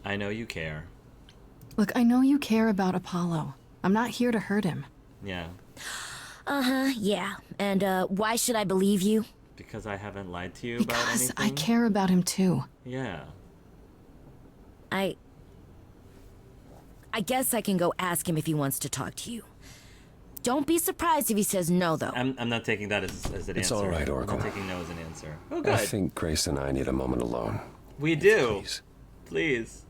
I know you care. Look, I know you care about Apollo. I'm not here to hurt him. Yeah. Uh-huh, yeah. And, why should I believe you? Because I haven't lied to you about Because anything? I care about him too. Yeah. I guess I can go ask him if he wants to talk to you. Don't be surprised if he says no, though. I'm not taking that as an answer. It's all right, Oracle. I'm not taking no as an answer. Oh, good. I think Grace and I need a moment alone. We do. Please.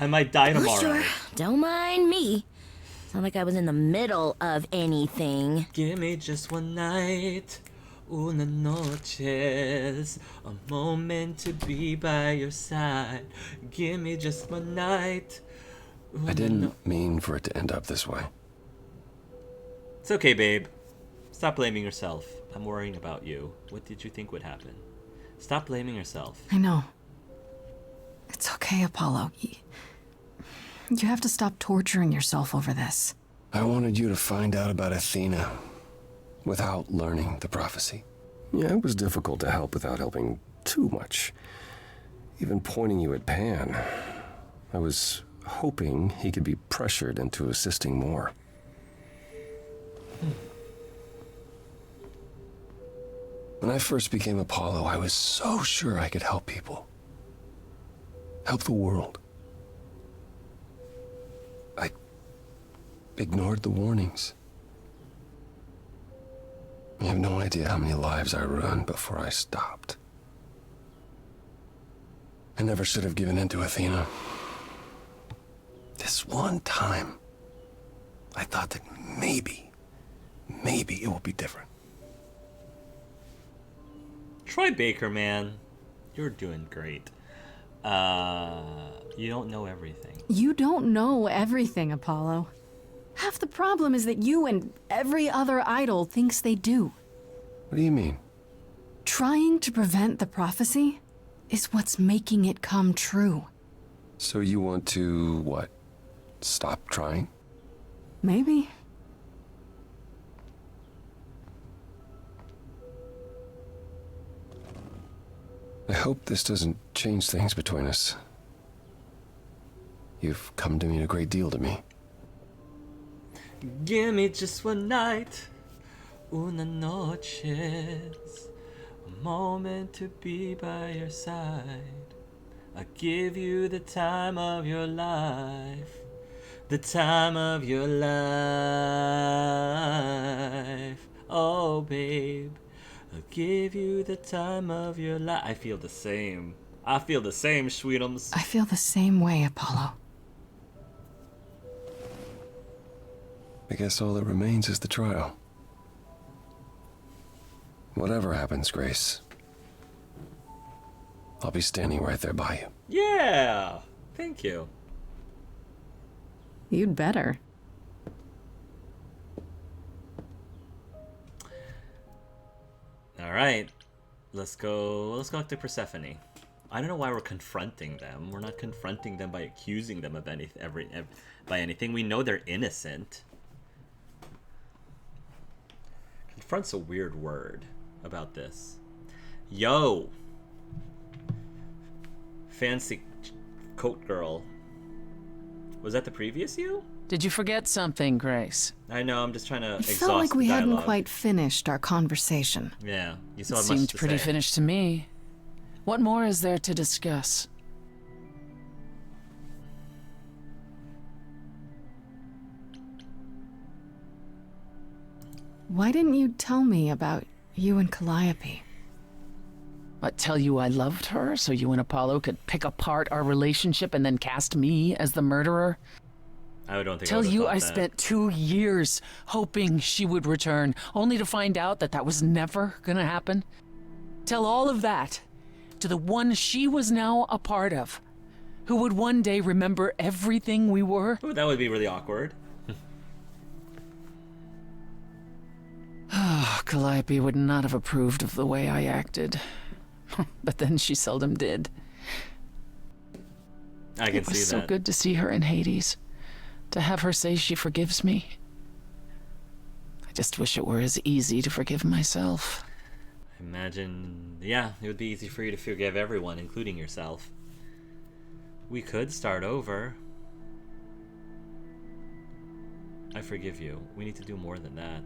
I might die tomorrow. Oh, sure. Don't mind me. It's not like I was in the middle of anything. Give me just one night. Una noches. A moment to be by your side. Give me just one night. I didn't mean for it to end up this way. It's okay, babe. Stop blaming yourself. I'm worrying about you. What did you think would happen? Stop blaming yourself. I know. It's okay, Apollo. You have to stop torturing yourself over this. I wanted you to find out about Athena without learning the prophecy. Yeah, it was difficult to help without helping too much. Even pointing you at Pan. I was hoping he could be pressured into assisting more. When I first became Apollo, I was so sure I could help people. Help the world. I ignored the warnings. You have no idea how many lives I ruined before I stopped. I never should have given in to Athena. This one time, I thought that maybe it will be different. Troy Baker, man. You're doing great. You don't know everything. You don't know everything, Apollo. Half the problem is that you and every other idol thinks they do. What do you mean? Trying to prevent the prophecy is what's making it come true. So you want to, what, stop trying? Maybe. I hope this doesn't change things between us. You've come to mean a great deal to me. Give me just one night. Una noches. A moment to be by your side. I give you the time of your life. The time of your life. Oh, babe. I'll give you the time of your life. I feel the same. I feel the same, Sweetums. I feel the same way, Apollo. I guess all that remains is the trial. Whatever happens, Grace, I'll be standing right there by you. Yeah! Thank you. You'd better. All right, let's go to Persephone. I don't know why we're confronting them. We're not confronting them by accusing them of anything. We know they're innocent. Confront's a weird word about this. Yo, fancy coat girl. Was that the previous you? Did you forget something, Grace? I know. I'm just trying to It exhaust felt like we the hadn't dialogue. quite finished our conversation. Yeah, you still It have much seemed to pretty say. finished to me. What more is there to discuss? Why didn't you tell me about you and Calliope? What, tell you I loved her so you and Apollo could pick apart our relationship and then cast me as the murderer? I don't think Tell I would've you thought I that. spent 2 years hoping she would return, only to find out that that was never gonna happen? Tell all of that to the one she was now a part of, who would one day remember everything we were? Ooh, that would be really awkward. Calliope would not have approved of the way I acted. But then she seldom did. I can It was see so that. good to see her in Hades. To have her say she forgives me. I just wish it were as easy to forgive myself. Imagine, yeah, it would be easy for you to forgive everyone, including yourself. We could start over. I forgive you. We need to do more than that.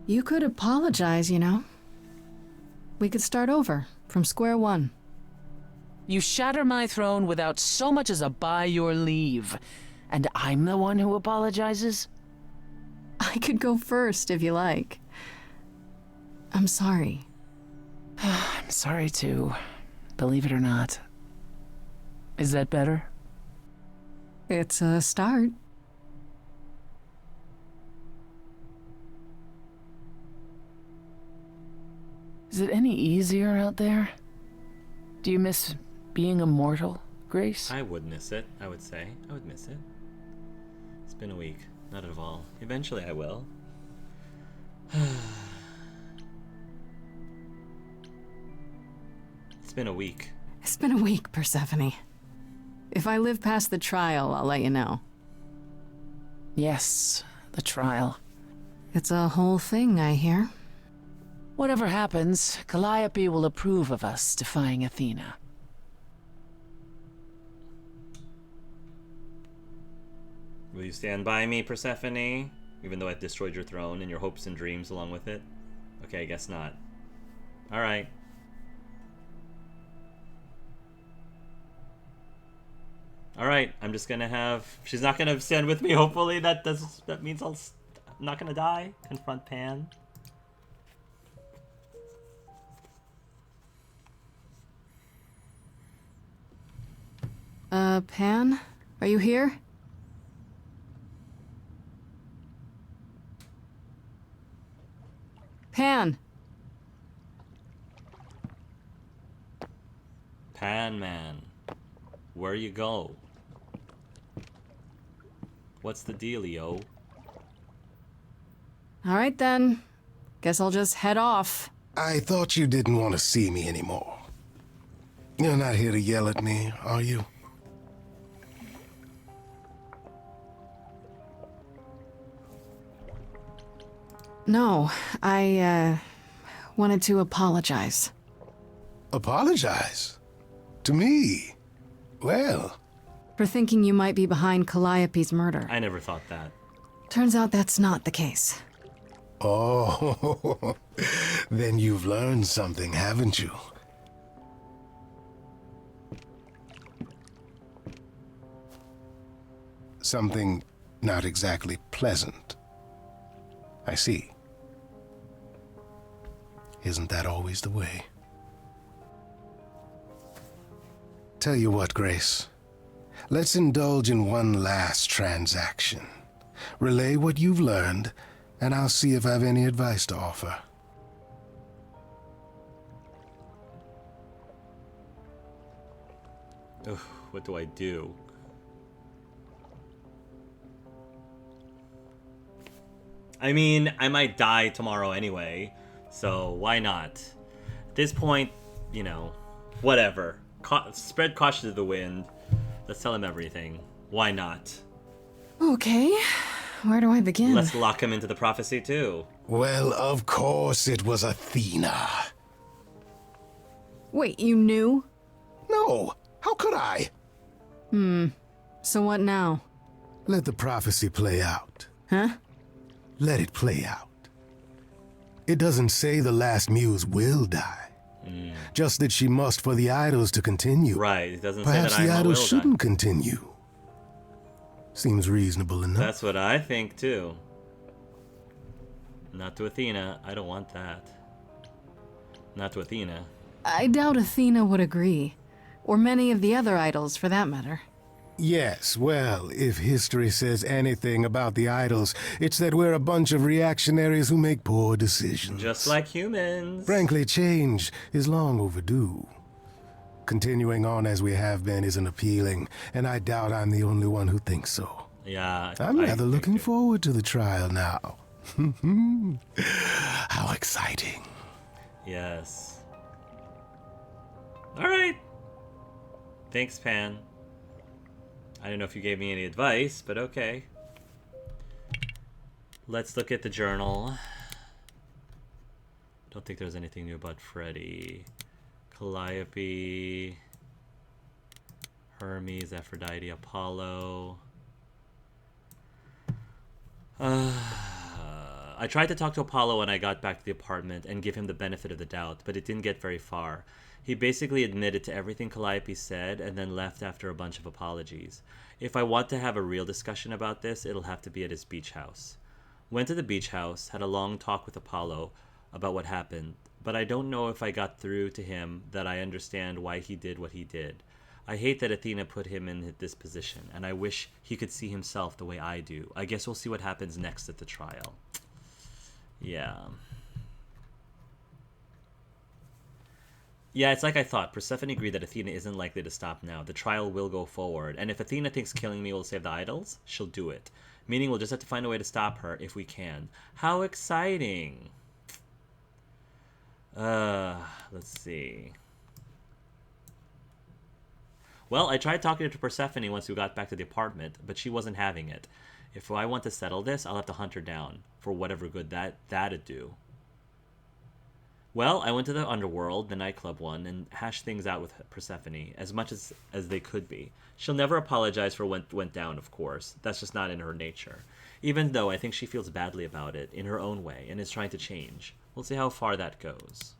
You could apologize, you know. We could start over, from square one. You shatter my throne without so much as a by your leave. And I'm the one who apologizes? I could go first, if you like. I'm sorry. I'm sorry too, believe it or not. Is that better? It's a start. Is it any easier out there? Do you miss being immortal, Grace? I would miss it, I would say. I would miss it. It's been a week. Not at all. Eventually I will. It's been a week. It's been a week, Persephone. If I live past the trial, I'll let you know. Yes, the trial. It's a whole thing, I hear. Whatever happens, Calliope will approve of us defying Athena. Will you stand by me, Persephone? Even though I've destroyed your throne and your hopes and dreams along with it? Okay, I guess not. Alright. Alright, I'm just gonna have... She's not gonna stand with me, hopefully. That means I'm not gonna die. Confront Pan. Pan? Are you here? Pan! Pan Man. Where you go? What's the dealio? Alright then. Guess I'll just head off. I thought you didn't want to see me anymore. You're not here to yell at me, are you? No, I, wanted to apologize. Apologize? To me? Well, For thinking you might be behind Calliope's murder. I never thought that. Turns out that's not the case. oh, then you've learned something, haven't you? Something not exactly pleasant. I see. Isn't that always the way? Tell you what, Grace. Let's indulge in one last transaction. Relay what you've learned, and I'll see if I've any advice to offer. Ugh, what do I do? I mean, I might die tomorrow anyway, so why not? At this point, you know, whatever. Spread caution to the wind. Let's tell him everything. Why not? Okay, where do I begin? Let's lock him into the prophecy too. Well, of course it was Athena. Wait, you knew? No, how could I? So what now? Let the prophecy play out. Huh? Let it play out. It doesn't say the last muse will die. Just that she must for the idols to continue. Right, it doesn't Perhaps say that the I will idols die. shouldn't continue. Seems reasonable enough. That's what I think too. Not to Athena. I don't want that. Not to Athena. I doubt Athena would agree. Or many of the other idols, for that matter. Yes, well, if history says anything about the idols, it's that we're a bunch of reactionaries who make poor decisions. Just like humans. Frankly, change is long overdue. Continuing on as we have been isn't appealing, and I doubt I'm the only one who thinks so. Yeah. I'm I rather think looking too. forward to the trial now. How exciting. Yes. Alright. Thanks, Pan. I don't know if you gave me any advice, but okay. Let's look at the journal. Don't think there's anything new about Freddy. Calliope. Hermes, Aphrodite, Apollo. I tried to talk to Apollo when I got back to the apartment and give him the benefit of the doubt, but it didn't get very far. He basically admitted to everything Calliope said and then left after a bunch of apologies. If I want to have a real discussion about this, it'll have to be at his beach house. Went to the beach house, had a long talk with Apollo about what happened, but I don't know if I got through to him that I understand why he did what he did. I hate that Athena put him in this position, and I wish he could see himself the way I do. I guess we'll see what happens next at the trial. Yeah. Yeah, it's like I thought. Persephone agreed that Athena isn't likely to stop now. The trial will go forward, and if Athena thinks killing me will save the idols, she'll do it. Meaning we'll just have to find a way to stop her if we can. How exciting! Let's see. Well, I tried talking to Persephone once we got back to the apartment, but she wasn't having it. If I want to settle this, I'll have to hunt her down, for whatever good that'd do. Well, I went to the underworld, the nightclub one, and hashed things out with Persephone, as much as they could be. She'll never apologize for what went down, of course. That's just not in her nature. Even though I think she feels badly about it, in her own way, and is trying to change. We'll see how far that goes.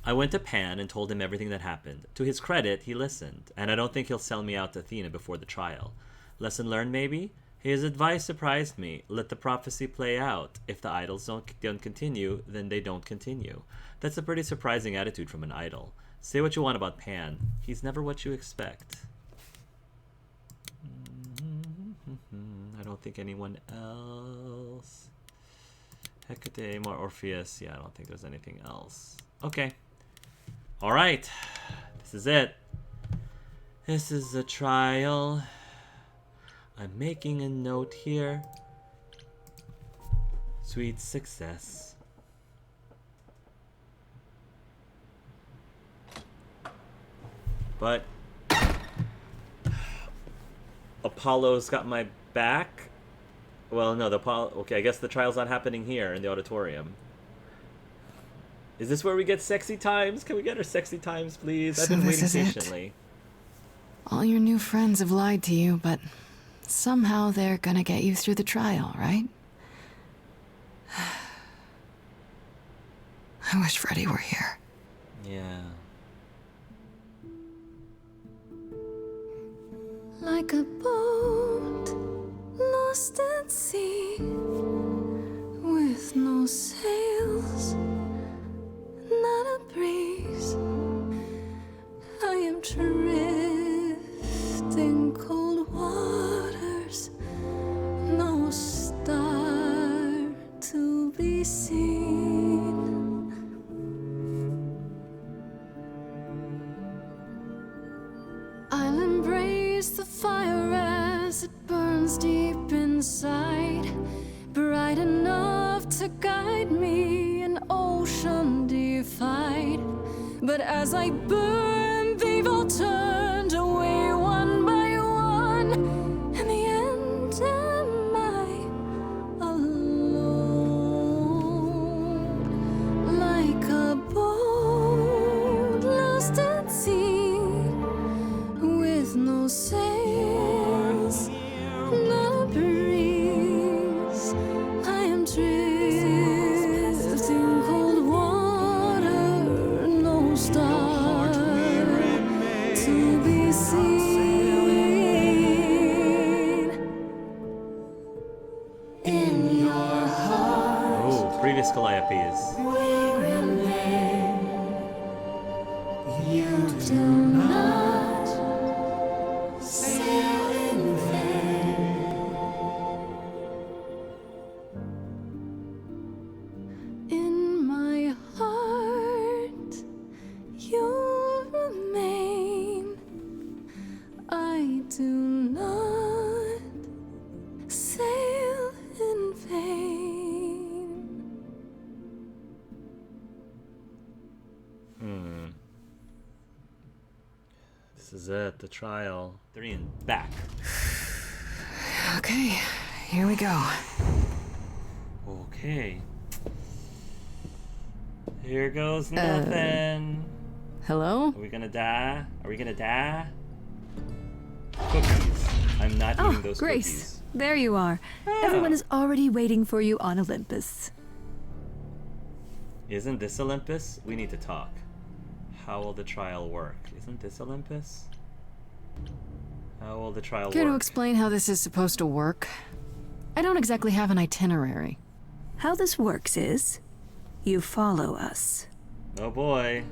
I went to Pan and told him everything that happened. To his credit, he listened, and I don't think he'll sell me out to Athena before the trial. Lesson learned, maybe? His advice surprised me. Let the prophecy play out. If the idols don't continue, then they don't continue. That's a pretty surprising attitude from an idol. Say what you want about Pan. He's never what you expect. I don't think anyone else. Hecate, more Orpheus. Yeah, I don't think there's anything else. Okay. All right. This is it. This is the trial. I'm making a note here. Sweet success. But Apollo's got my back. Well, no, okay, I guess the trial's not happening here in the auditorium. Is this where we get sexy times? Can we get our sexy times, please? I've been waiting patiently. All your new friends have lied to you, but somehow they're gonna get you through the trial, right? I wish Freddy were here. Yeah. Like a boat lost at sea, with no sails, not a breeze. I am drifting cold waters, no star to be seen. I'll embrace the fire as it burns deep inside, bright enough to guide me, an ocean defied. But as I burn, they've all turned away one by one. In the end, am I alone? Like a boat lost at sea, with no sails, no breeze. I am drifting cold water, no star to be seen. In your heart, Oh, previous Calliopes. we remain. You do not sail in vain. In my heart, you remain. I do not sail in vain. This is it, the trial. They're in back. Okay, here we go. Okay. Here goes nothing. Hello? Are we gonna die? Are we gonna die? Cookies. I'm not eating those Grace, cookies. there you are. Everyone is already waiting for you on Olympus. Isn't this Olympus? We need to talk. How will the trial work? Isn't this Olympus? How will the trial Care to work? explain how this is supposed to work? I don't exactly have an itinerary. How this works is, you follow us. Oh boy.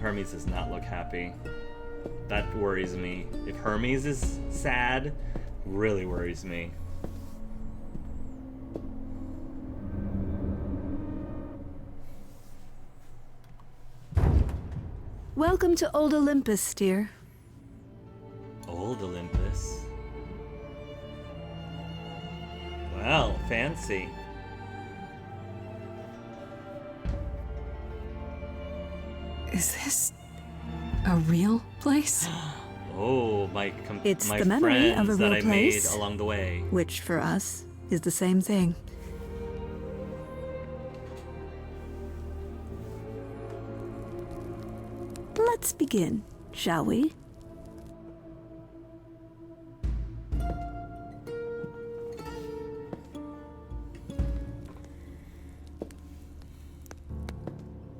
Hermes does not look happy. That worries me. If Hermes is sad, really worries me. Welcome to Old Olympus, dear. Old Olympus. Well, fancy. Is this a real place? Oh, It's my the memory of friends a that real I place. made along the way. Which for us is the same thing. Let's begin, shall we?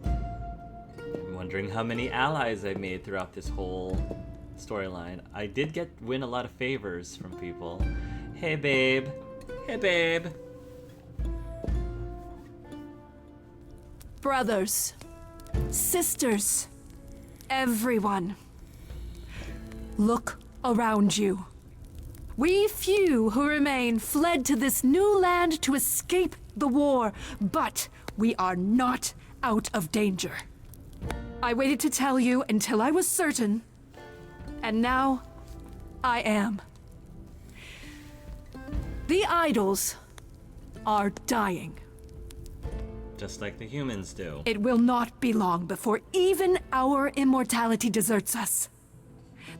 I'm wondering how many allies I made throughout this whole storyline. I did win a lot of favors from people. Hey babe. Hey babe. Brothers, sisters, everyone, look around you. We few who remain fled to this new land to escape the war, but we are not out of danger. I waited to tell you until I was certain, and now I am. The idols are dying. Just like the humans do. It will not be long before even our immortality deserts us.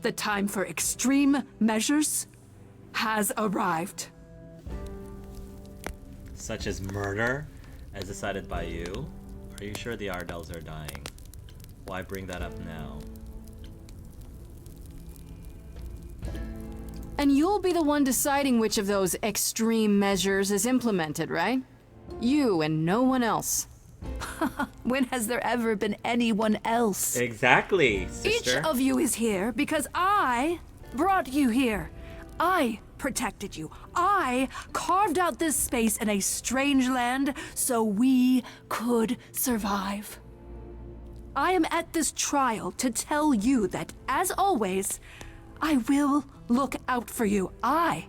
The time for extreme measures has arrived. Such as murder, as decided by you? Are you sure the Ardels are dying? Why bring that up now? And you'll be the one deciding which of those extreme measures is implemented, right? You and no one else. When has there ever been anyone else? Exactly, Each sister. of you is here because I brought you here. I protected you. I carved out this space in a strange land so we could survive. I am at this trial to tell you that, as always, I will look out for you. I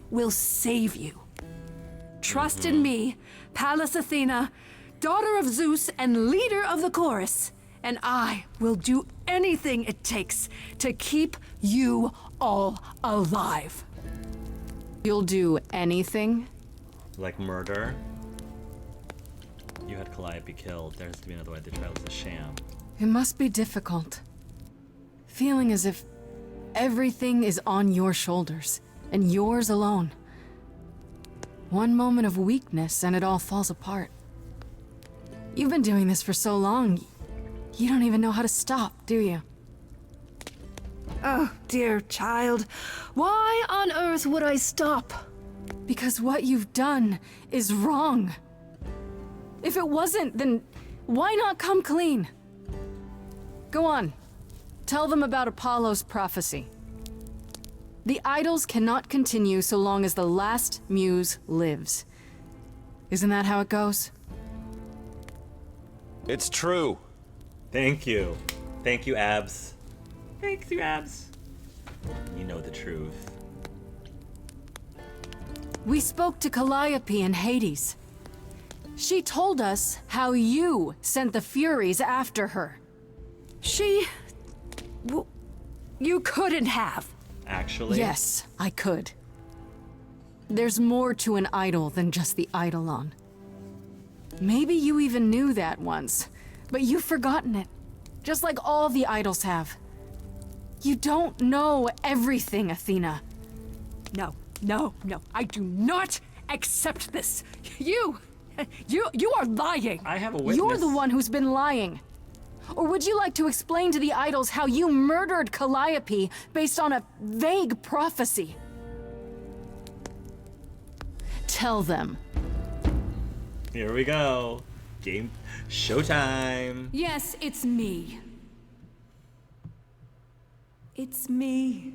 will save you. Trust in me, Pallas Athena, daughter of Zeus and leader of the chorus, and I will do anything it takes to keep you all alive. You'll do anything? Like murder? You had Calliope killed. There has to be another way. The trial is a sham. It must be difficult. Feeling as if everything is on your shoulders, and yours alone. One moment of weakness and it all falls apart. You've been doing this for so long, you don't even know how to stop, do you? Oh, dear child, why on earth would I stop? Because what you've done is wrong. If it wasn't, then why not come clean? Go on. Tell them about Apollo's prophecy. The idols cannot continue so long as the last muse lives. Isn't that how it goes? It's true. Thank you. Thank you, Abs. Thank you, Abs. You know the truth. We spoke to Calliope in Hades. She told us how you sent the Furies after her. You couldn't have. Actually? Yes, I could. There's more to an idol than just the eidolon. Maybe you even knew that once, but you've forgotten it, just like all the idols have. You don't know everything, Athena. No, I do not accept this. You You are lying. I have a witness. You're the one who's been lying. Or would you like to explain to the idols how you murdered Calliope based on a vague prophecy? Tell them. Here we go. Game showtime. Yes, it's me. It's me.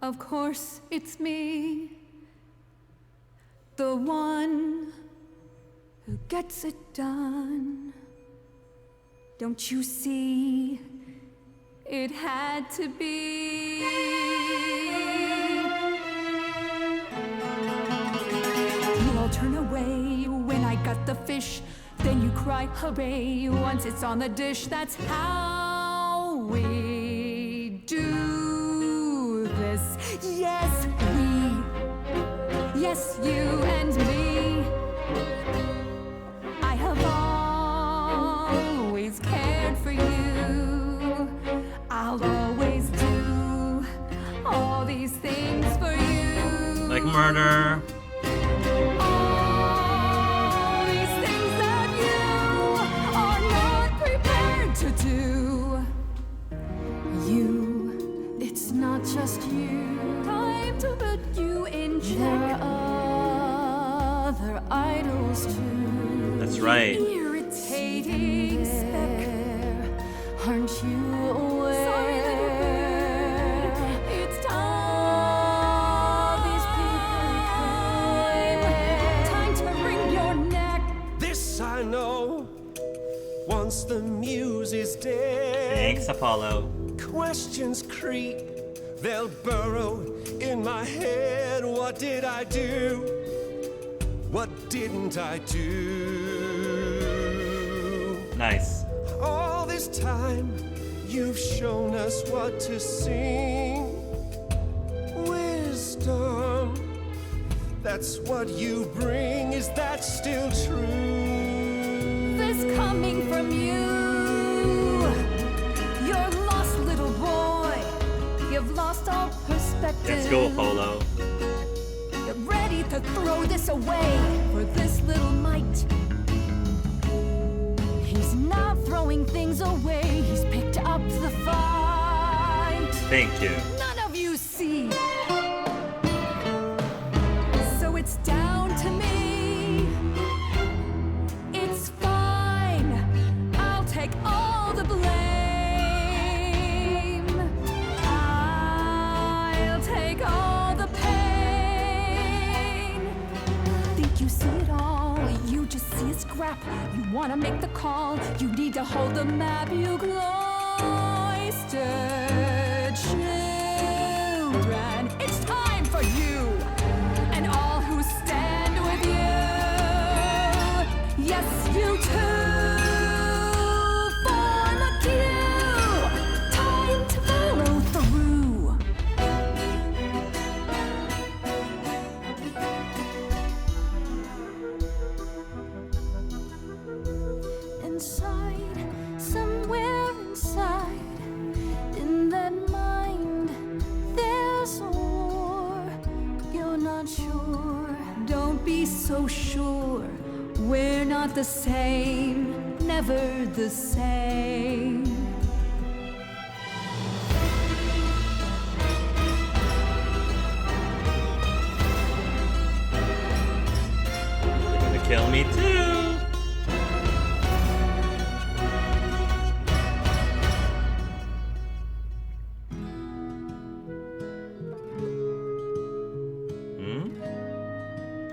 Of course, it's me. The one who gets it done. Don't you see? It had to be. You all turn away when I got the fish. Then you cry, hooray, once it's on the dish. That's how we do this. Yes, we. Yes, you and me. I have always cared for you. I'll always do all these things for you. Like murder. All these things that you are not prepared to do. You, It's not just you. time to put you in There check. are other idols too. That's right. Irritating speck. There, aren't you aware? Sorry, little bird. It's All these time to wring your neck. This I know. Once the muse is dead, Thanks, Apollo. questions creep. They'll burrow in my head. What did I do? What didn't I do? Nice. All this time, you've shown us what to sing. Wisdom, that's what you bring. Is that still true? This coming from you. You're lost, little boy. You've lost all perspective. Let's go, Apollo. You're ready to throw this away for this little mite. He's not throwing things away. He's picked up the fight. Thank you. None of you see. So it's down to me. It's fine. I'll take all the blame. I'll take all the pain. Think you see it all? You just see a scrap. You wanna make the call. You need to hold the map. You cloistered children. It's time for you and all who stand with you. Yes, you too. Form a queue. Time to follow through. Inside, somewhere inside, in that mind, there's a war. You're not sure. Don't be so sure. We're not the same. Never the same. You're gonna kill me too.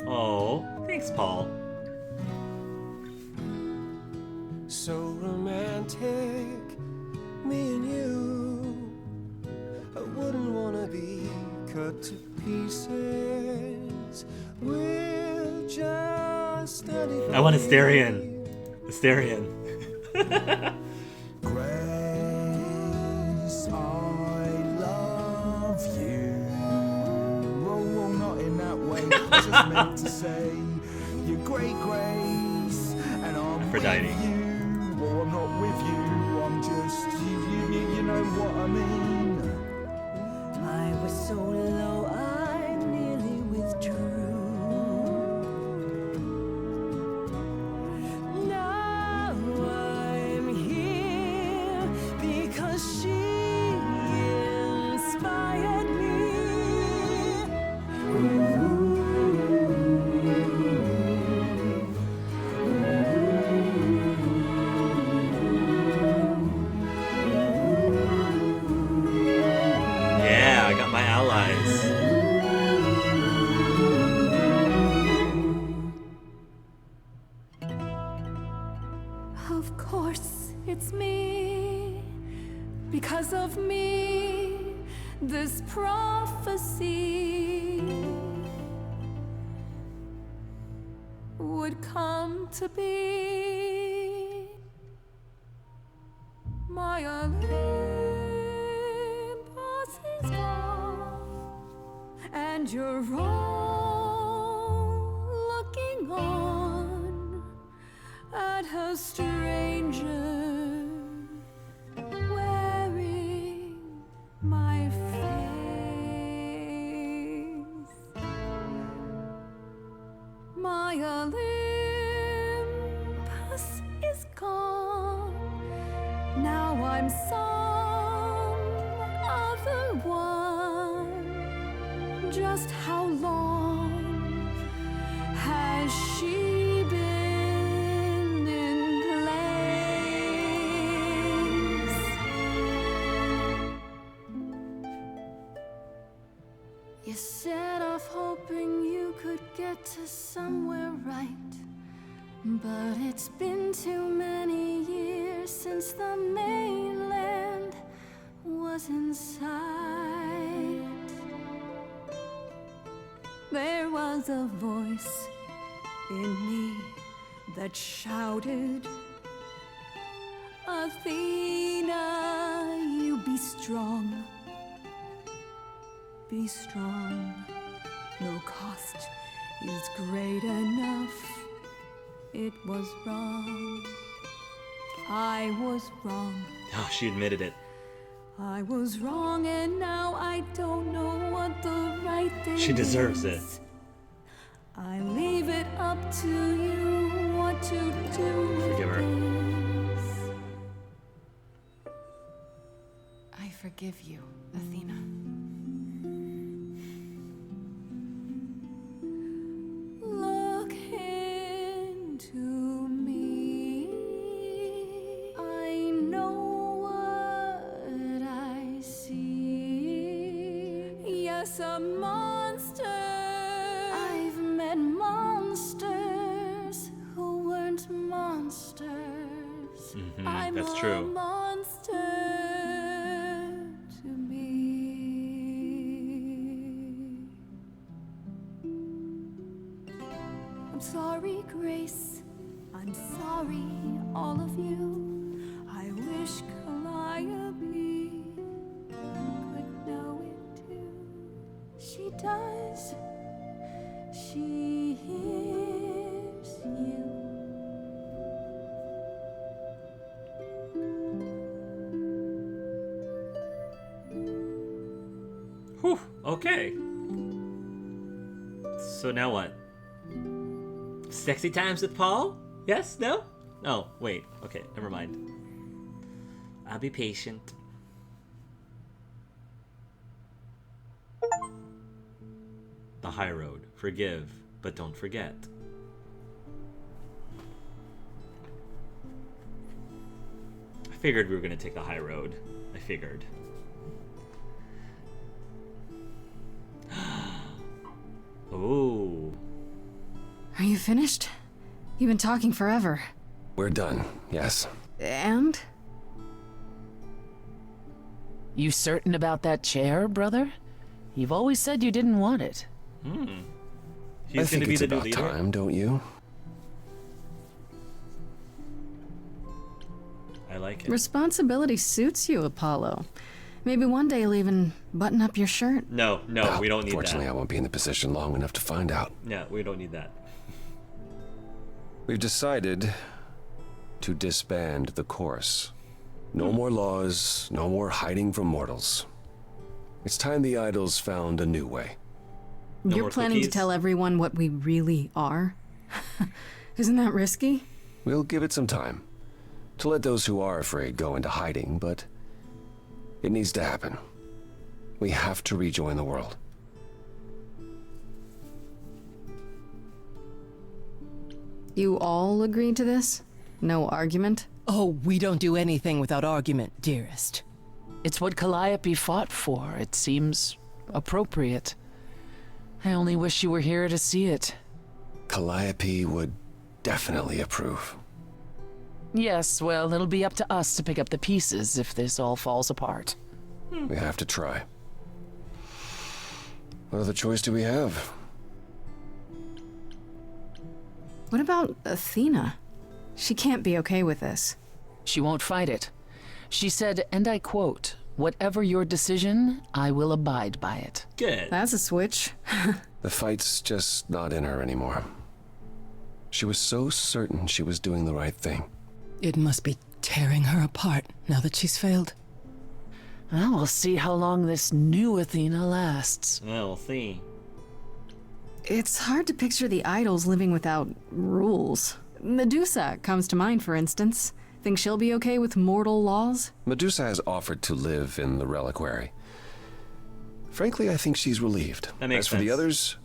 Oh, thanks, Paul. So romantic, me and you. I wouldn't wanna be cut to pieces. We're just anything. I want Asterion. Asterion. Grace, I love you. Well, not in that way. I just meant to say, you're great, Grace, and I'm Aphrodite. with you. Well, I'm not with you. I'm just you know what I mean. I was so low, I nearly withdrew. eyes. Of course, it's me. Because of me, this prophecy would come to be. My Olympus is gone, and you're all looking on at a stranger wearing my face. My Olympus is gone. Now I'm some other one. Just how long has she been in place? You set off hoping you could get to somewhere right, but it's been too many years since the mainland was in sight. There was a voice in me that shouted, Athena, you be strong. Be strong. No cost is great enough. It was wrong. I was wrong. Oh, she admitted it. I was wrong, and now I don't know what the right thing is. She deserves it. I leave it up to you what to do with Forgive her. this. I forgive you, Athena. Look into me. I know what I see. Yes, a monster. I've met monsters who weren't monsters. I'm that's a true. monster to me. I'm sorry, Grace. I'm sorry, all of you. I wish Calliope could know it too. She does. She hears you. Whew, okay. So now what? Sexy times with Paul? Yes? No? Oh, wait. Okay, never mind. I'll be patient. The high road. Forgive, but don't forget. I figured we were gonna take the high road. I figured. Oh. Are you finished? You've been talking forever. We're done, yes. And? You certain about that chair, brother? You've always said you didn't want it. I He's think gonna be it's the new about leader. time, don't you? I like it. Responsibility suits you, Apollo. Maybe one day you'll even button up your shirt. No, Well, we don't need fortunately, that. I won't be in the position long enough to find out. Yeah, we don't need that. We've decided to disband the chorus. No more laws, no more hiding from mortals. It's time the idols found a new way. No You're more planning cookies? to tell everyone what we really are? Isn't that risky? We'll give it some time to let those who are afraid go into hiding, but it needs to happen. We have to rejoin the world. You all agreed to this? No argument? Oh, we don't do anything without argument, dearest. It's what Calliope fought for. It seems appropriate. I only wish you were here to see it. Calliope would definitely approve. Yes, well, it'll be up to us to pick up the pieces if this all falls apart. We have to try. What other choice do we have? What about Athena? She can't be okay with this. She won't fight it. She said, and I quote, "Whatever your decision, I will abide by it." Good. That's a switch. The fight's just not in her anymore. She was so certain she was doing the right thing. It must be tearing her apart now that she's failed. Well, we'll see how long this new Athena lasts. We'll see. It's hard to picture the idols living without rules. Medusa comes to mind, for instance. Think she'll be okay with mortal laws? Medusa has offered to live in the reliquary. Frankly, I think she's relieved. That makes As for the sense. others,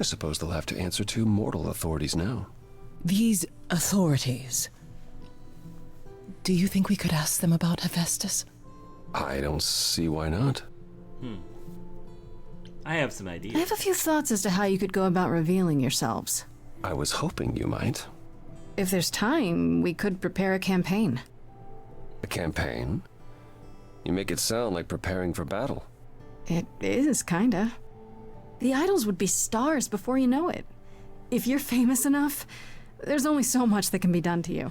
I suppose they'll have to answer to mortal authorities now. These authorities. Do you think we could ask them about Hephaestus? I don't see why not. I have some I ideas. have a few thoughts as to how you could go about revealing yourselves. I was hoping you might. If there's time, we could prepare a campaign. A campaign? You make it sound like preparing for battle. It is, kinda. The idols would be stars before you know it. If you're famous enough, there's only so much that can be done to you.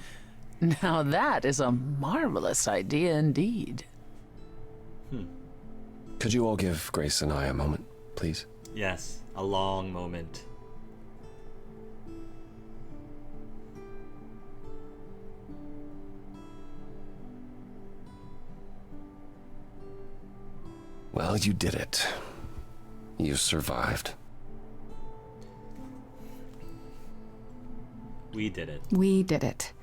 Now that is a marvelous idea indeed. Could you all give Grace and I a moment, please? Yes, a long moment. Well, you did it. You survived. We did it. We did it.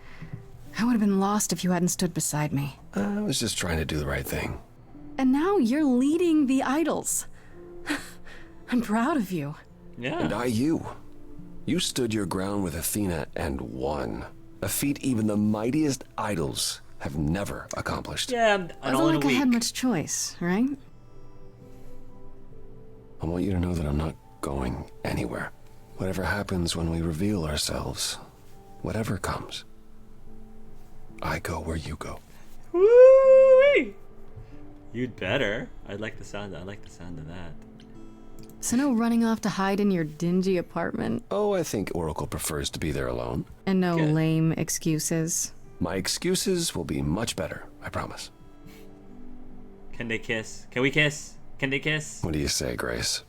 I would have been lost if you hadn't stood beside me. I was just trying to do the right thing. And now you're leading the idols. I'm proud of you. Yeah. And you. You stood your ground with Athena and won. A feat even the mightiest idols have never accomplished. Yeah, It and all in wasn't a like I had week. much choice, right? I want you to know that I'm not going anywhere. Whatever happens when we reveal ourselves, whatever comes, I go where you go. Woo-wee! You'd better. I like the sound of that. So no running off to hide in your dingy apartment, Oh, I think Oracle prefers to be there alone. and no Good. lame excuses. My excuses will be much better, I promise. Can they kiss? Can we kiss? Can they kiss? What do you say, Grace?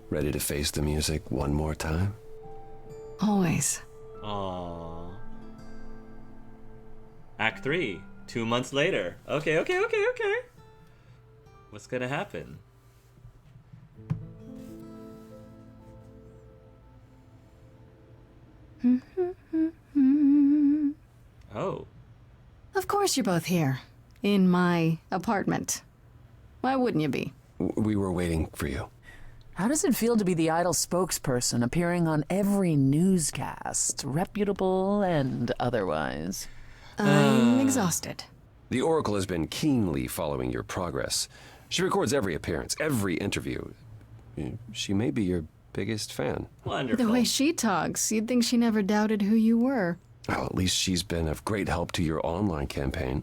Ready to face the music one more time? Always. Aww. Act 3. 2 months later. Okay. What's gonna happen? Oh. Of course you're both here. In my apartment. Why wouldn't you be? We were waiting for you. How does it feel to be the idol spokesperson appearing on every newscast, reputable and otherwise? I'm exhausted. The Oracle has been keenly following your progress. She records every appearance, every interview. She may be your biggest fan. Wonderful. The way she talks, you'd think she never doubted who you were. Well, at least she's been of great help to your online campaign.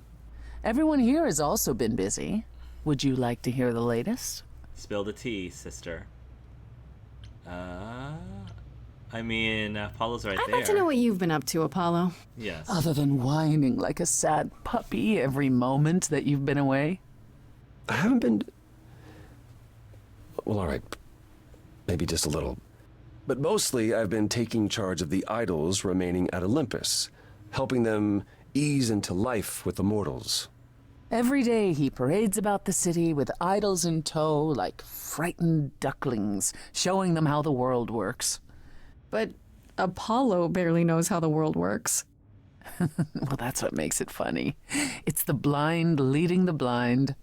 Everyone here has also been busy. Would you like to hear the latest? Spill the tea, sister. I mean, Apollo's right I'd there. like to know what you've been up to, Apollo. Yes. Other than whining like a sad puppy every moment that you've been away? I haven't been... Well, all right. Maybe just a little. But mostly, I've been taking charge of the idols remaining at Olympus, helping them ease into life with the mortals. Every day he parades about the city with idols in tow like frightened ducklings, showing them how the world works. But Apollo barely knows how the world works. Well, that's what makes it funny. It's the blind leading the blind.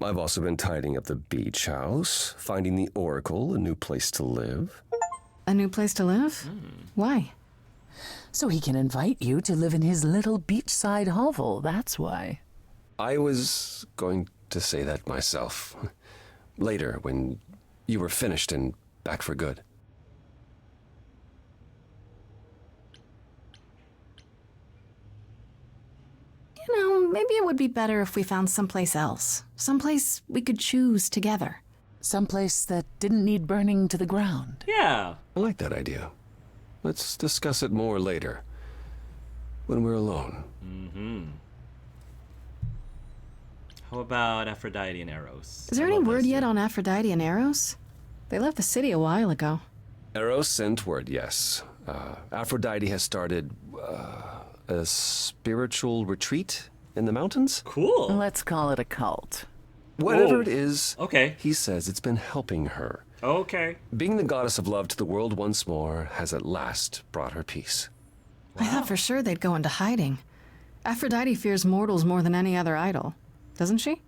I've also been tidying up the beach house, finding the Oracle a new place to live. A new place to live? Why? So he can invite you to live in his little beachside hovel, that's why. I was going to say that myself. Later, when you were finished and back for good. You know, maybe it would be better if we found someplace else. Someplace we could choose together. Someplace that didn't need burning to the ground. Yeah. I like that idea. Let's discuss it more later. When we're alone. How about Aphrodite and Eros? Is there I any love word those yet two. on Aphrodite and Eros? They left the city a while ago. Eros sent word, yes. Aphrodite has started a spiritual retreat in the mountains? Cool. Let's call it a cult. Whatever Whoa. it is, Okay. he says it's been helping her. Okay. Being the goddess of love to the world once more has at last brought her peace. I thought for sure they'd go into hiding. Aphrodite fears mortals more than any other idol, doesn't she?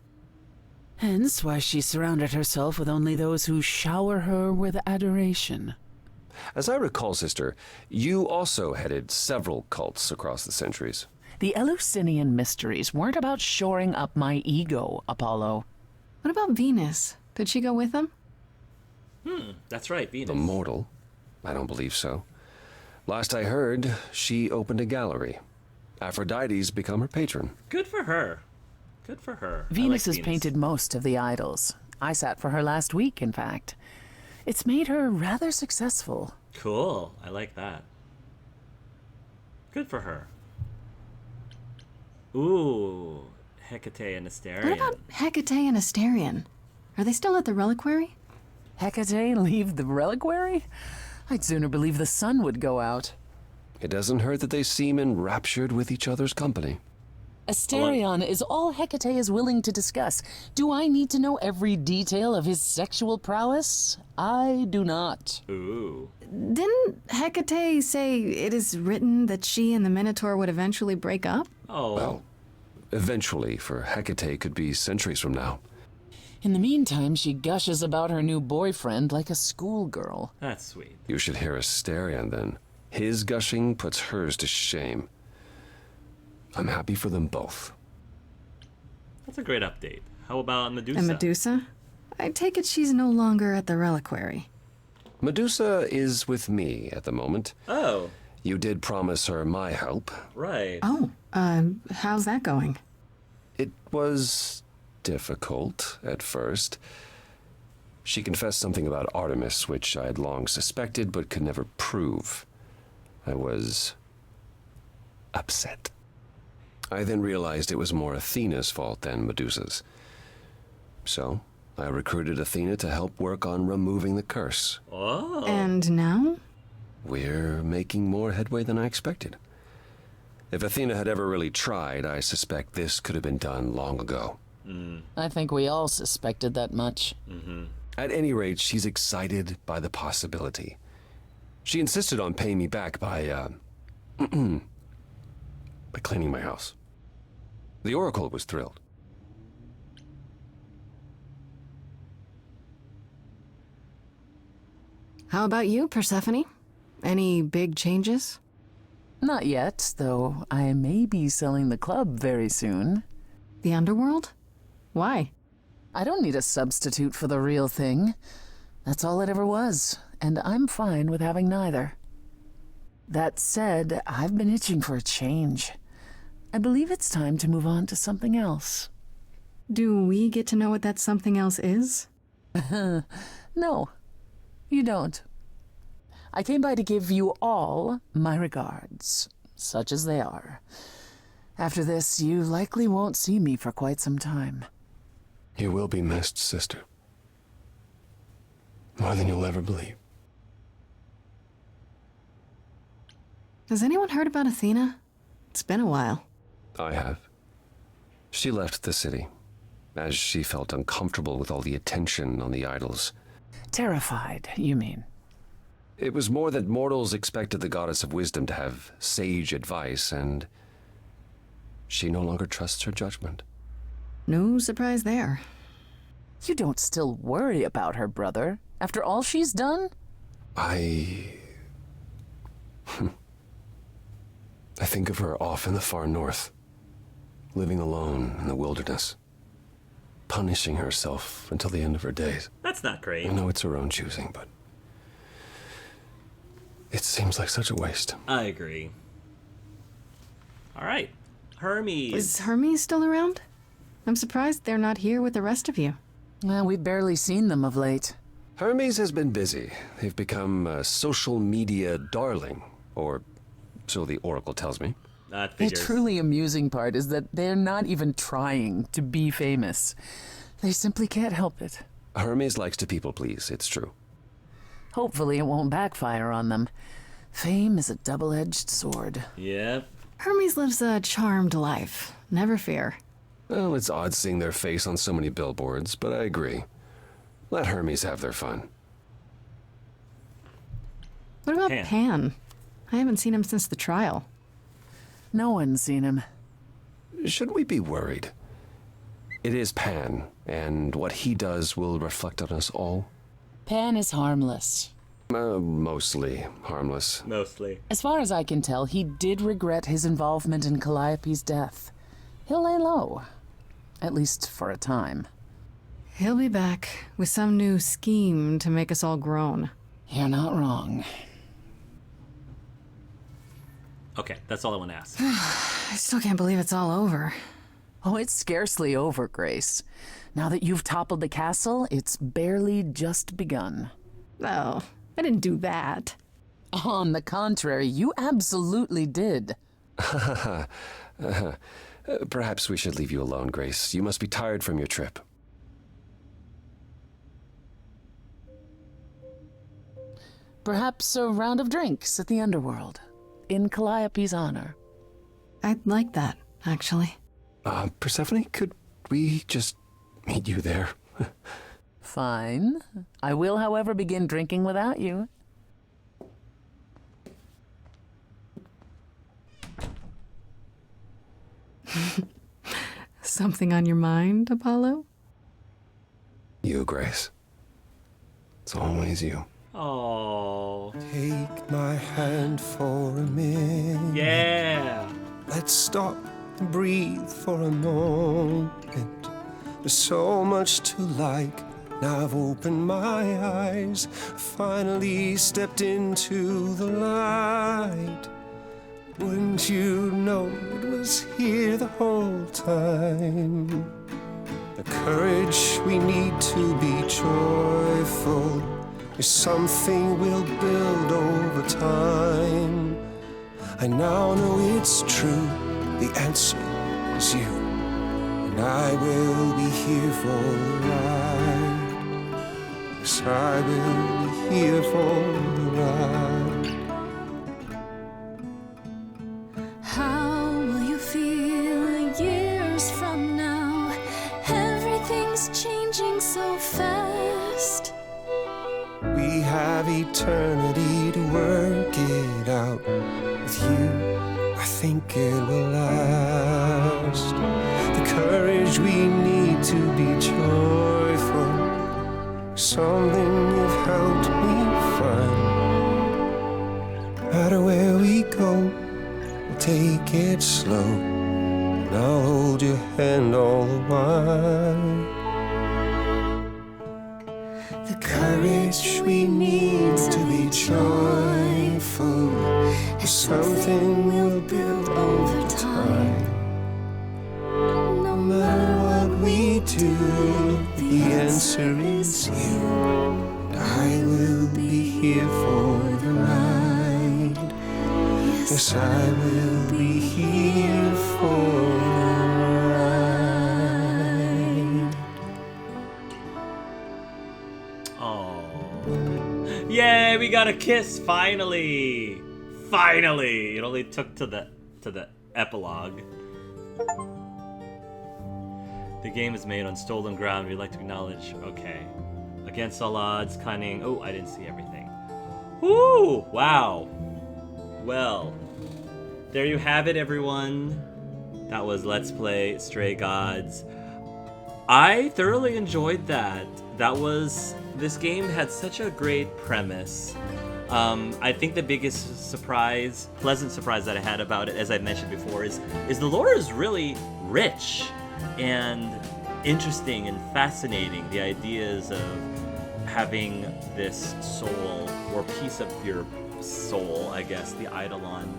Hence why she surrounded herself with only those who shower her with adoration. As I recall, sister, you also headed several cults across the centuries. The Eleusinian mysteries weren't about shoring up my ego, Apollo. What about Venus? Did she go with them? That's right, Venus. The mortal? I don't believe so. Last I heard, she opened a gallery. Aphrodite's become her patron. Good for her. Good for her. I Venus like has painted most of the idols. I sat for her last week, in fact. It's made her rather successful. Cool. I like that. Good for her. Ooh, Hecate and Asterion. What about Hecate and Asterion? Are they still at the reliquary? Hecate leave the reliquary? I'd sooner believe the sun would go out. It doesn't hurt that they seem enraptured with each other's company. Asterion is all Hecate is willing to discuss. Do I need to know every detail of his sexual prowess? I do not. Ooh. Didn't Hecate say it is written that she and the Minotaur would eventually break up? Oh. Well, eventually, for Hecate could be centuries from now. In the meantime, she gushes about her new boyfriend like a schoolgirl. That's sweet. You should hear Asterion then. His gushing puts hers to shame. I'm happy for them both. That's a great update. How about Medusa? And Medusa? I take it she's no longer at the reliquary. Medusa is with me at the moment. Oh, You did promise her my help. right. Oh, how's that going? It was difficult at first. She confessed something about Artemis, which I had long suspected but could never prove. I was upset. I then realized it was more Athena's fault than Medusa's. So, I recruited Athena to help work on removing the curse. Oh. And now? We're making more headway than I expected. If Athena had ever really tried, I suspect this could have been done long ago. I think we all suspected that much. At any rate, she's excited by the possibility. She insisted on paying me back by cleaning my house. The Oracle was thrilled. How about you, Persephone? Any big changes? Not yet, though I may be selling the club very soon. The underworld? Why? I don't need a substitute for the real thing. That's all it ever was, and I'm fine with having neither. That said, I've been itching for a change. I believe it's time to move on to something else. Do we get to know what that something else is? No, you don't. I came by to give you all my regards, such as they are. After this, you likely won't see me for quite some time. You will be missed, sister. More than you'll ever believe. Has anyone heard about Athena? It's been a while. I have. She left the city, as she felt uncomfortable with all the attention on the idols. Terrified, you mean? It was more that mortals expected the goddess of wisdom to have sage advice, and she no longer trusts her judgment. No surprise there. You don't still worry about her, brother, after all she's done? I think of her off in the far north, living alone in the wilderness, punishing herself until the end of her days. That's not great. I know it's her own choosing, but it seems like such a waste. I agree. All right. Hermes. Is Hermes still around? I'm surprised they're not here with the rest of you. Well, we've barely seen them of late. Hermes has been busy. They've become a social media darling, or so the Oracle tells me. That The figures. truly amusing part is that they're not even trying to be famous. They simply can't help it. Hermes likes to people please, it's true. Hopefully it won't backfire on them. Fame is a double-edged sword. Yep. Hermes lives a charmed life. Never fear. Well, it's odd seeing their face on so many billboards, but I agree. Let Hermes have their fun. What about Pan. Pan? I haven't seen him since the trial. No one's seen him. Shouldn't we be worried? It is Pan, and what he does will reflect on us all. Pan is harmless. Mostly harmless. Mostly. As far as I can tell, he did regret his involvement in Calliope's death. He'll lay low. At least for a time. He'll be back with some new scheme to make us all groan. You're not wrong. Okay, that's all I want to ask. I still can't believe it's all over. Oh, it's scarcely over, Grace. Now that you've toppled the castle, it's barely just begun. Oh, I didn't do that. On the contrary, you absolutely did. Perhaps we should leave you alone, Grace. You must be tired from your trip. Perhaps a round of drinks at the Underworld, in Calliope's honor. I'd like that, actually. Persephone, could we just meet you there? Fine. I will, however, begin drinking without you. Something on your mind, Apollo? You, Grace. It's always you. Oh. Take my hand for a minute. Yeah. Let's stop and breathe for a moment. There's so much to like. Now I've opened my eyes, finally stepped into the light. Wouldn't you know it was here the whole time? The courage we need to be joyful is something we'll build over time. I now know it's true, the answer is you, and I will be here for the ride. Yes, I will be here for the ride. How will you feel years from now? Everything's changing so fast. We have eternity to work it out. With you, I think it will last. The courage we need to be joyful, something you've helped me find. No matter where we go, we'll take it slow, and I'll hold your hand all the while. The courage we need to be joyful is something we'll build over time. No matter what we do, the answer is you. I will be here for the ride. Yes, I will be here for the ride. Oh. Yay, we got a kiss finally. Finally. It only took to the epilogue. The game is made on stolen ground. We'd like to acknowledge. Okay. Against all odds, cunning. Oh, I didn't see everything. Woo! Wow. Well, there you have it, everyone. That was Let's Play Stray Gods. I thoroughly enjoyed that. This game had such a great premise. I think the biggest surprise, pleasant surprise that I had about it, as I mentioned before, is the lore is really rich, and interesting and fascinating, the ideas of having this soul, or piece of your soul, I guess, the Eidolon,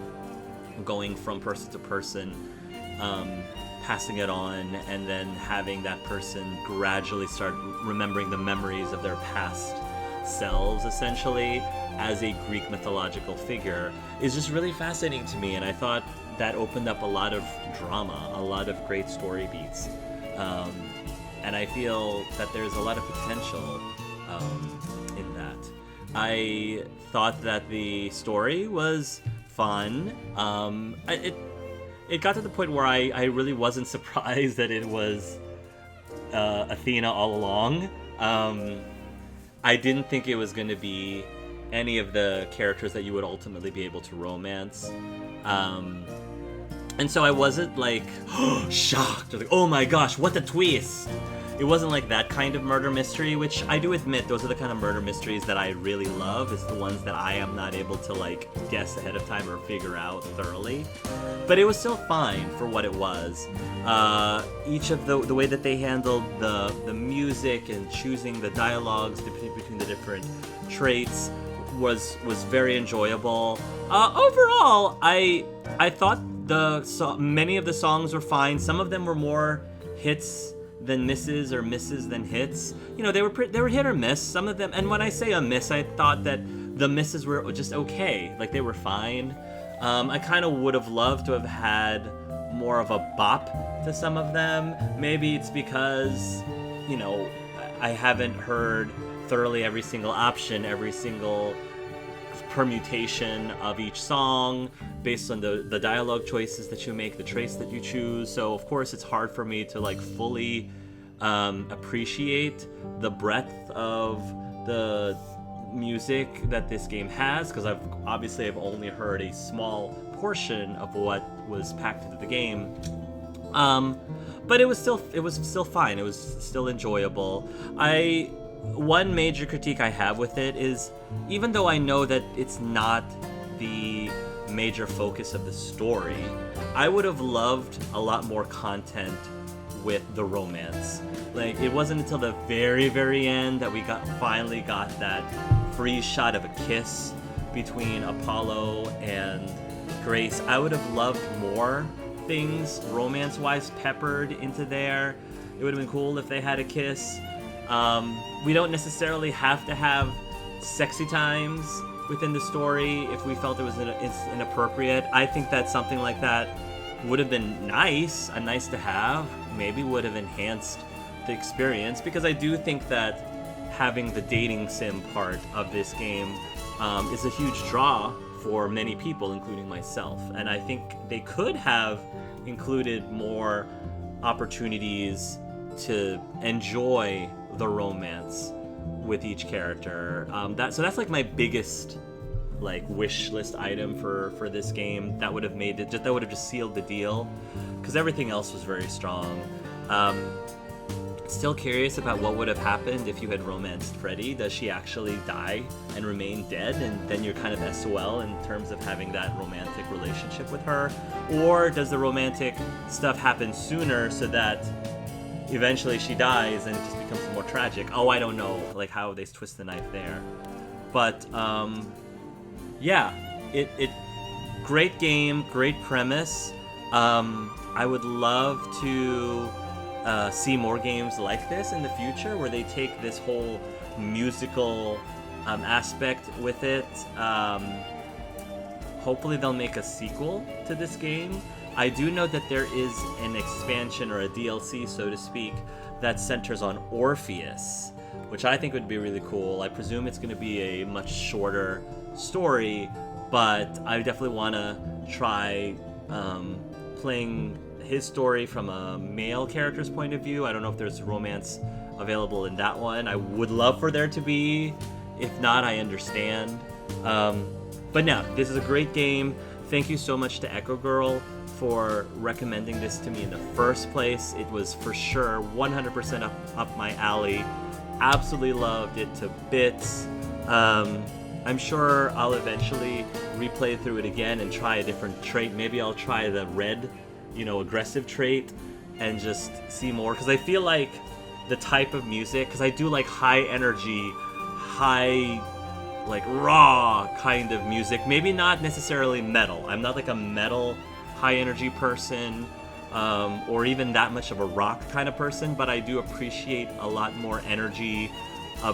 going from person to person, passing it on, and then having that person gradually start remembering the memories of their past selves, essentially, as a Greek mythological figure, is just really fascinating to me. And I thought that opened up a lot of drama, a lot of great story beats. And I feel that there's a lot of potential in that. I thought that the story was fun. It got to the point where I really wasn't surprised that it was Athena all along. I didn't think it was going to be any of the characters that you would ultimately be able to romance. And so I wasn't like shocked, or like, oh my gosh, what a twist! It wasn't like that kind of murder mystery, which I do admit those are the kind of murder mysteries that I really love. It's the ones that I am not able to like guess ahead of time or figure out thoroughly. But it was still fine for what it was. Each of the way that they handled the music and choosing the dialogues between the different traits was very enjoyable. Overall, I thought many of the songs were fine. Some of them were more hits than misses, or misses than hits. You know, they were hit or miss. Some of them, and when I say a miss, I thought that the misses were just okay. Like, they were fine. I kind of would have loved to have had more of a bop to some of them. Maybe it's because, you know, I haven't heard thoroughly every single option, every single permutation of each song based on the dialogue choices that you make, the traits that you choose. So of course it's hard for me to like fully appreciate the breadth of the music that this game has, because I've only heard a small portion of what was packed into the game. But it was still fine. It was still enjoyable. One major critique I have with it is, even though I know that it's not the major focus of the story, I would have loved a lot more content with the romance. Like, it wasn't until the very, very end that we finally got that freeze shot of a kiss between Apollo and Grace. I would have loved more things romance-wise peppered into there. It would have been cool if they had a kiss. We don't necessarily have to have sexy times within the story if we felt it's inappropriate. I think that something like that would have been nice to have, maybe would have enhanced the experience, because I do think that having the dating sim part of this game is a huge draw for many people, including myself. And I think they could have included more opportunities to enjoy the romance with each character. So that's like my biggest like wish list item for this game. That would have just sealed the deal, because everything else was very strong. Still curious about what would have happened if you had romanced Freddy. Does she actually die and remain dead, and then you're kind of SOL in terms of having that romantic relationship with her? Or does the romantic stuff happen sooner so that eventually she dies and it just becomes more tragic? Oh, I don't know, like how they twist the knife there. But yeah, it great game, great premise. I would love to see more games like this in the future, where they take this whole musical aspect with it. Hopefully they'll make a sequel to this game. I do know that there is an expansion, or a DLC, so to speak, that centers on Orpheus, which I think would be really cool. I presume it's going to be a much shorter story, but I definitely want to try playing his story from a male character's point of view. I don't know if there's romance available in that one. I would love for there to be. If not, I understand. But no, this is a great game. Thank you so much to Echo Girl for recommending this to me in the first place. It was for sure 100% up my alley. Absolutely loved it to bits. I'm sure I'll eventually replay through it again and try a different trait. Maybe I'll try the red, aggressive trait, and just see more, because I feel like the type of music, because I do like high energy, high, like raw kind of music, maybe not necessarily metal. I'm not like a metal high energy person, or even that much of a rock kind of person, but I do appreciate a lot more energy, a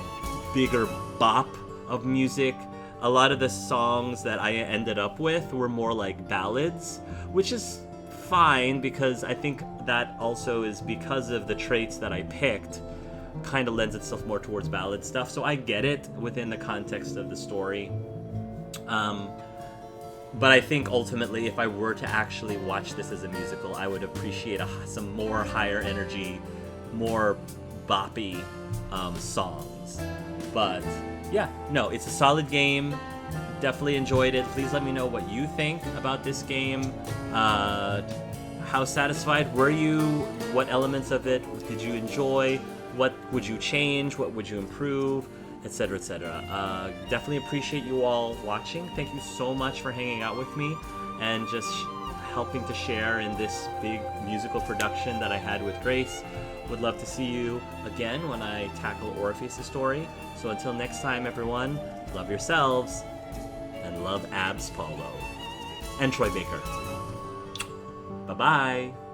bigger bop of music. A lot of the songs that I ended up with were more like ballads, which is fine, because I think that also is because of the traits that I picked, kind of lends itself more towards ballad stuff, so I get it within the context of the story. But I think ultimately, if I were to actually watch this as a musical, I would appreciate some more higher energy, more boppy songs. But yeah, no, it's a solid game. Definitely enjoyed it. Please let me know what you think about this game. How satisfied were you? What elements of it did you enjoy? What would you change? What would you improve? Etc., etc. Definitely appreciate you all watching. Thank you so much for hanging out with me and just helping to share in this big musical production that I had with Grace. Would love to see you again when I tackle Orpheus' story. So until next time, everyone, love yourselves and love Abs Polo and Troy Baker. Bye-bye.